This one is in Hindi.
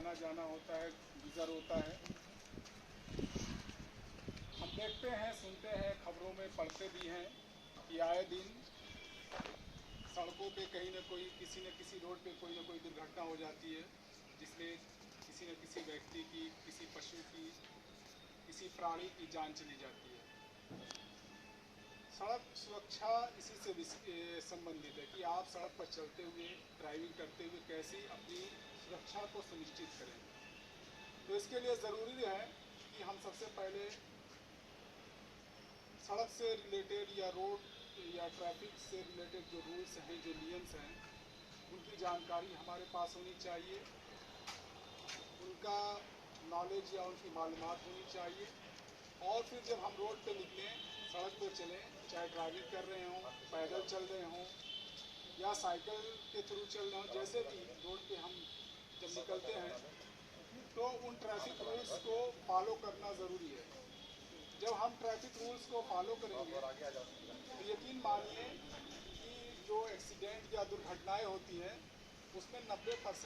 आना जाना होता है, गुजर होता है। हम देखते हैं, सुनते हैं, खबरों में पढ़ते भी हैं कि आए दिन सड़कों पे कहीं ना कोई किसी न किसी रोड पे कोई ना कोई दुर्घटना हो जाती है, जिसमें किसी न किसी व्यक्ति की, किसी पशु की, किसी प्राणी की जान चली जाती है। सड़क सुरक्षा इसी से संबंधित है कि आप सड़क पर चलते हुए, ड्राइविंग करते हुए कैसे अपनी सुरक्षा को सुनिश्चित करें। तो इसके लिए ज़रूरी है कि हम सबसे पहले सड़क से रिलेटेड या रोड या ट्रैफिक से रिलेटेड जो रूल्स हैं, जो नियम्स हैं, उनकी जानकारी हमारे पास होनी चाहिए, उनका नॉलेज या उनकी मालूमात होनी चाहिए। और फिर जब हम रोड पे निकलें, सड़क पे चलें, चाहे ड्राइविंग कर रहे हों, पैदल चल रहे हों या साइकिल के थ्रू चल रहे हों, जैसे भी रोड पे हम जब निकलते हैं तो उन ट्रैफिक रूल्स को फॉलो करना ज़रूरी है। जब हम ट्रैफिक रूल्स को फॉलो करेंगे तो यकीन मानिए कि जो एक्सीडेंट या दुर्घटनाएं होती हैं उसमें 90%